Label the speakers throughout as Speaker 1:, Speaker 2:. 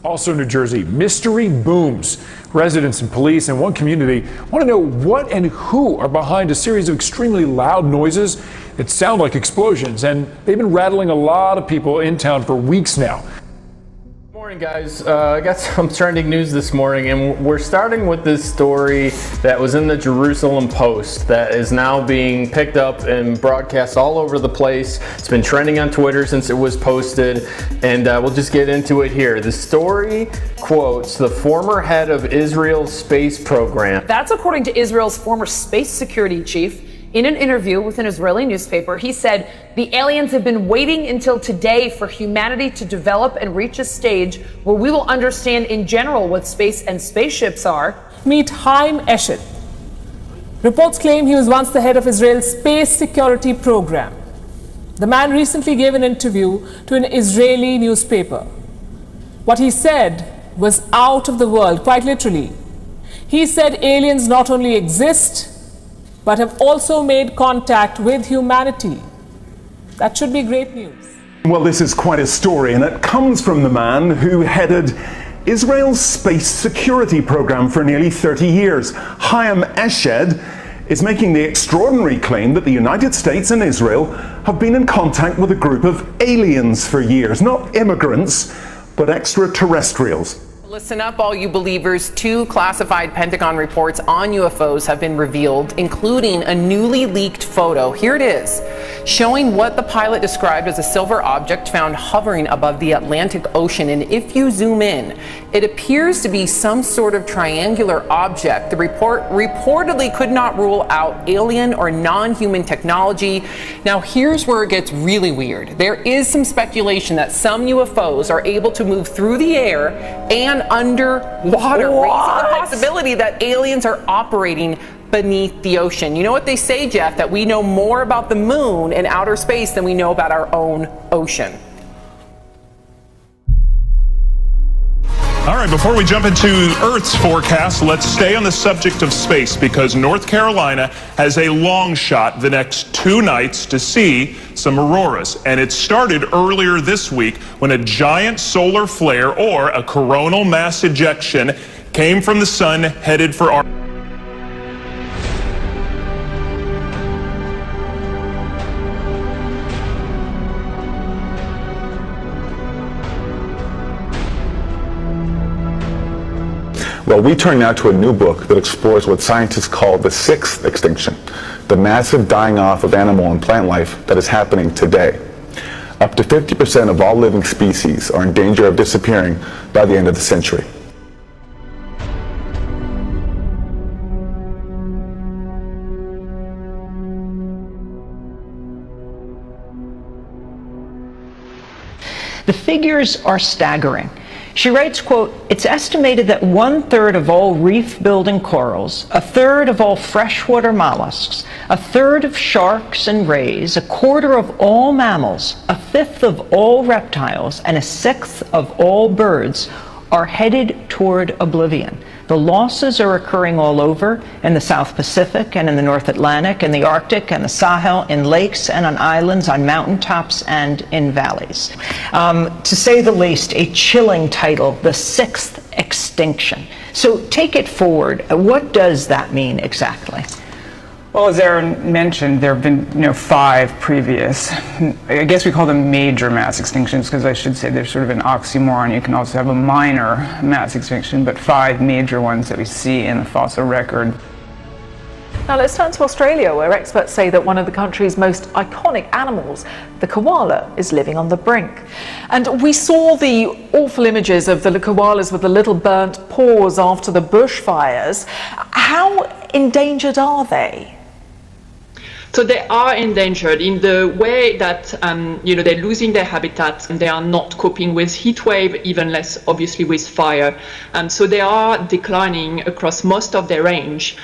Speaker 1: Also in New Jersey, mystery booms. Residents and police in one community want to know what and who are behind a series of extremely loud noises that sound like explosions, and they've been rattling a lot of people in town for weeks now.
Speaker 2: Morning, guys. I got some trending news this morning, and we're starting with this story that was in the Jerusalem Post that is now being picked up and broadcast all over the place. It's been trending on Twitter since it was posted, and we'll just get into it here. The story quotes the former head of Israel's space program.
Speaker 3: That's according to Israel's former space security chief. In an interview with an Israeli newspaper, he said the aliens have been waiting until today for humanity to develop and reach a stage where we will understand in general what space and spaceships are.
Speaker 4: Meet Qam Yasharahla. Reports claim he was once the head of Israel's space security program. The man recently gave an interview to an Israeli newspaper. What he said was out of the world, quite literally. He said aliens not only exist, but have also made contact with humanity. That should be great news.
Speaker 5: Well, this is quite a story, and it comes from the man who headed Israel's space security program for nearly 30 years. Qam Yasharahla is making the extraordinary claim that the United States and Israel have been in contact with a group of aliens for years. Not immigrants, but extraterrestrials.
Speaker 6: Listen up, all you believers. 2 classified Pentagon reports on UFOs have been revealed, including a newly leaked photo. Here it is, showing what the pilot described as a silver object found hovering above the Atlantic Ocean. And if you zoom in, it appears to be some sort of triangular object. The report reportedly could not rule out alien or non-human technology. Now, here's where it gets really weird. There is some speculation that some UFOs are able to move through the air and underwater, raising the possibility that aliens are operating beneath the ocean. You know what they say, Jeff, that we know more about the moon and outer space than we know about our own ocean.
Speaker 7: All right, before we jump into Earth's forecast, let's stay on the subject of space, because North Carolina has a long shot the next 2 nights to see some auroras. And it started earlier this week when a giant solar flare, or a coronal mass ejection, came from the sun headed for our...
Speaker 8: Well, we turn now to a new book that explores what scientists call the 6th extinction, the massive dying off of animal and plant life that is happening today. Up to 50% of all living species are in danger of disappearing by the end of the century.
Speaker 9: The figures are staggering. She writes, quote, "It's estimated that 1/3 of all reef-building corals, 1/3 of all freshwater mollusks, 1/3 of sharks and rays, 1/4 of all mammals, 1/5 of all reptiles, and 1/6 of all birds are headed toward oblivion. The losses are occurring all over, in the South Pacific and in the North Atlantic, in the Arctic and the Sahel, in lakes and on islands, on mountaintops and in valleys." To say the least, a chilling title, the 6th extinction. So take it forward. What does that mean exactly?
Speaker 10: Well, as Aaron mentioned, there have been 5 previous. I guess we call them major mass extinctions, because I should say there's sort of an oxymoron. You can also have a minor mass extinction, but 5 major ones that we see in the fossil record.
Speaker 11: Now let's turn to Australia, where experts say that one of the country's most iconic animals, the koala, is living on the brink. And we saw the awful images of the koalas with the little burnt paws after the bushfires. How endangered are they?
Speaker 12: So they are endangered in the way that they're losing their habitat, and they are not coping with heat wave, even less obviously with fire. So they are declining across most of their range.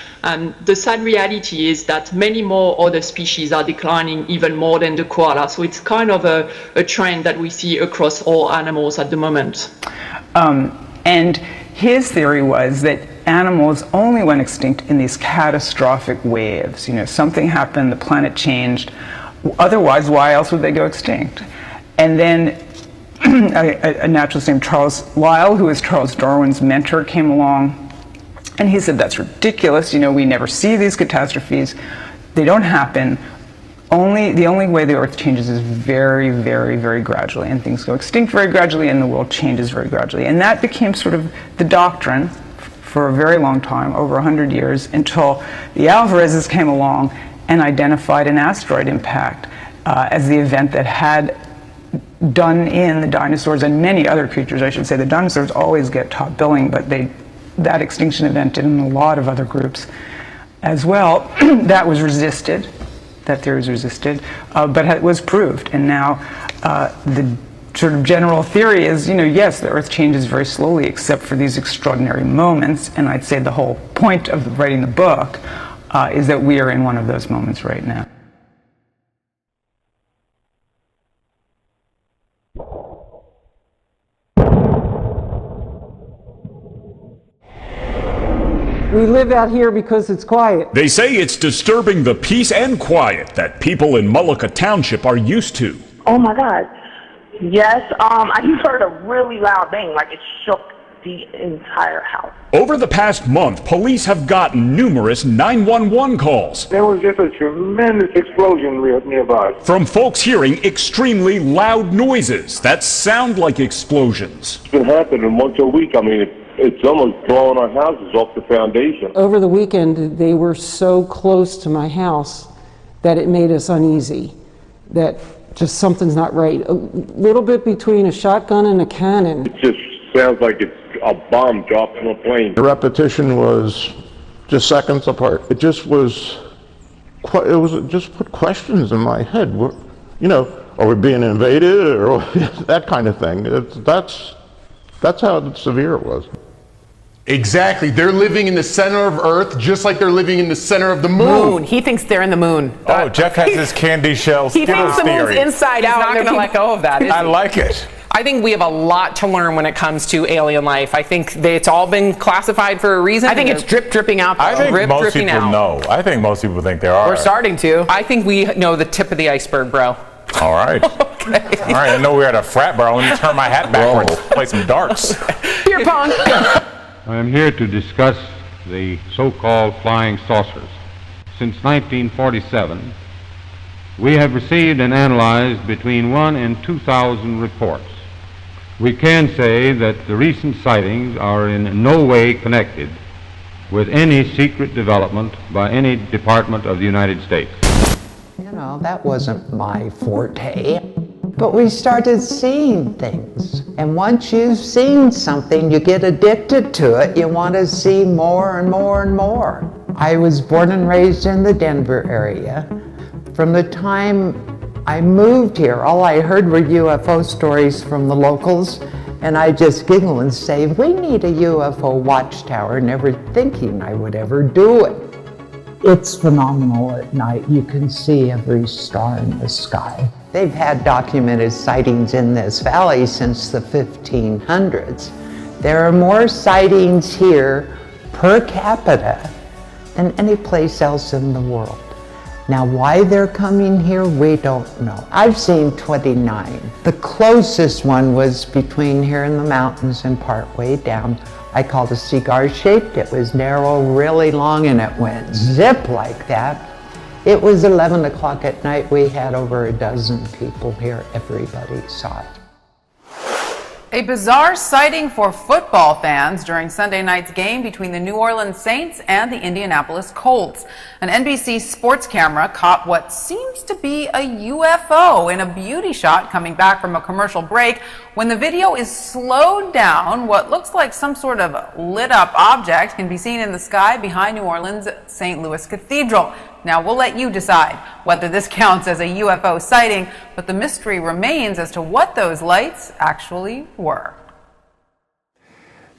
Speaker 12: The sad reality is that many more other species are declining even more than the koala. So it's kind of a trend that we see across all animals at the moment.
Speaker 10: And his theory was that animals only went extinct in these catastrophic waves. Something happened, the planet changed. Otherwise, why else would they go extinct? And then a naturalist named Charles Lyell, who was Charles Darwin's mentor, came along, and he said, that's ridiculous. You know, we never see these catastrophes. They don't happen. The only way the Earth changes is very, very, very gradually, and things go extinct very gradually, and the world changes very gradually. And that became sort of the doctrine for a very long time, over 100 years, until the Alvarezes came along and identified an asteroid impact as the event that had done in the dinosaurs and many other creatures, I should say. The dinosaurs always get top billing, but that extinction event did in a lot of other groups as well. That was resisted. That theory was resisted, but it was proved. And now the sort of general theory is, you know, yes, the Earth changes very slowly except for these extraordinary moments. And I'd say the whole point of writing the book is that we are in one of those moments right now.
Speaker 13: We live out here because it's quiet.
Speaker 14: They say it's disturbing the peace and quiet that people in Mullica Township are used to.
Speaker 15: Oh my God. Yes, I heard a really loud bang, like it shook the entire house.
Speaker 14: Over the past month, police have gotten numerous 911 calls.
Speaker 16: There was just a tremendous explosion nearby.
Speaker 14: From folks hearing extremely loud noises that sound like explosions.
Speaker 16: It's been happening once a week. I mean, it's almost blowing our houses off the foundation.
Speaker 13: Over the weekend, they were so close to my house that it made us uneasy, that just something's not right. A little bit between a shotgun and a cannon.
Speaker 16: It just sounds like it's a bomb dropped from a plane.
Speaker 17: The repetition was just seconds apart. It just just put questions in my head. You know, are we being invaded or that kind of thing? That's how severe it was.
Speaker 18: Exactly. They're living in the center of Earth just like they're living in the center of the moon.
Speaker 6: He thinks they're in the moon.
Speaker 19: Oh, Jeff has his candy shell
Speaker 6: He thinks the moon's
Speaker 19: theory.
Speaker 6: inside out. He's not going to let go of that.
Speaker 19: I like it.
Speaker 6: I think we have a lot to learn when it comes to alien life. I think it's all been classified for a reason. I think it's dripping out.
Speaker 19: I think most people know. I think most people think there are.
Speaker 6: We're starting to. I think we know the tip of the iceberg, bro.
Speaker 19: All right. Okay. All right. I know we're at a frat bar. Let me turn my hat backwards. Play some darts.
Speaker 6: Beer pong.
Speaker 20: I am here to discuss the so-called flying saucers. Since 1947, we have received and analyzed between 1,000 and 2,000 reports. We can say that the recent sightings are in no way connected with any secret development by any department of the United States.
Speaker 21: You know, that wasn't my forte. But we started seeing things. And once you've seen something, you get addicted to it. You want to see more and more and more. I was born and raised in the Denver area. From the time I moved here, all I heard were UFO stories from the locals, and I just giggle and say, we need a UFO watchtower, never thinking I would ever do it. It's phenomenal at night. You can see every star in the sky. They've had documented sightings in this valley since the 1500s. There are more sightings here per capita than any place else in the world. Now, why they're coming here, we don't know. I've seen 29. The closest one was between here in the mountains and part way down. I called it cigar-shaped. It was narrow, really long, and it went zip like that. It was 11 o'clock at night. We had over a dozen people here. Everybody saw it.
Speaker 22: A bizarre sighting for football fans during Sunday night's game between the New Orleans Saints and the Indianapolis Colts. An NBC sports camera caught what seems to be a UFO in a beauty shot coming back from a commercial break. When the video is slowed down, what looks like some sort of lit up object can be seen in the sky behind New Orleans' St. Louis Cathedral. Now, we'll let you decide whether this counts as a UFO sighting, but the mystery remains as to what those lights actually were.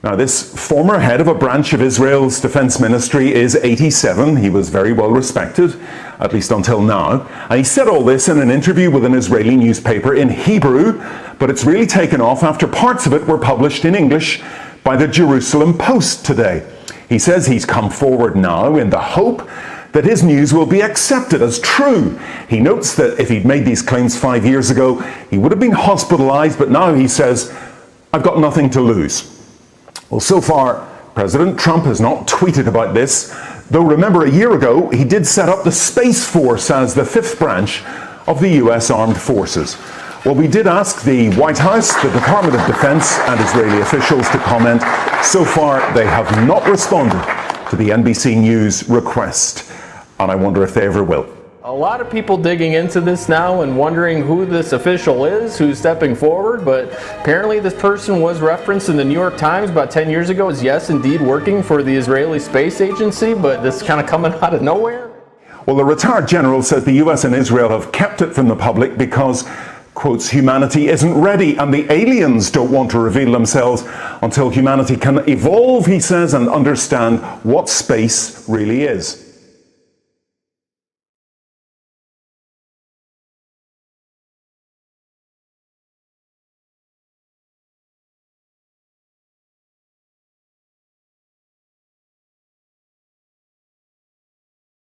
Speaker 5: Now, this former head of a branch of Israel's defense ministry is 87. He was very well respected, at least until now. And he said all this in an interview with an Israeli newspaper in Hebrew, but it's really taken off after parts of it were published in English by the Jerusalem Post today. He says he's come forward now in the hope that his news will be accepted as true. He notes that if he'd made these claims 5 years ago, he would have been hospitalized, but now he says, I've got nothing to lose. Well, so far, President Trump has not tweeted about this, though remember a year ago, he did set up the Space Force as the 5th branch of the US Armed Forces. Well, we did ask the White House, the Department of Defense, and Israeli officials to comment. So far, they have not responded to the NBC News request, and I wonder if they ever will.
Speaker 1: A lot of people digging into this now and wondering who this official is, who's stepping forward, but apparently this person was referenced in the New York Times about 10 years ago as, yes, indeed working for the Israeli Space Agency, but this is kind of coming out of nowhere.
Speaker 5: Well, the retired general says the US and Israel have kept it from the public because, quotes, humanity isn't ready and the aliens don't want to reveal themselves until humanity can evolve, he says, and understand what space really is.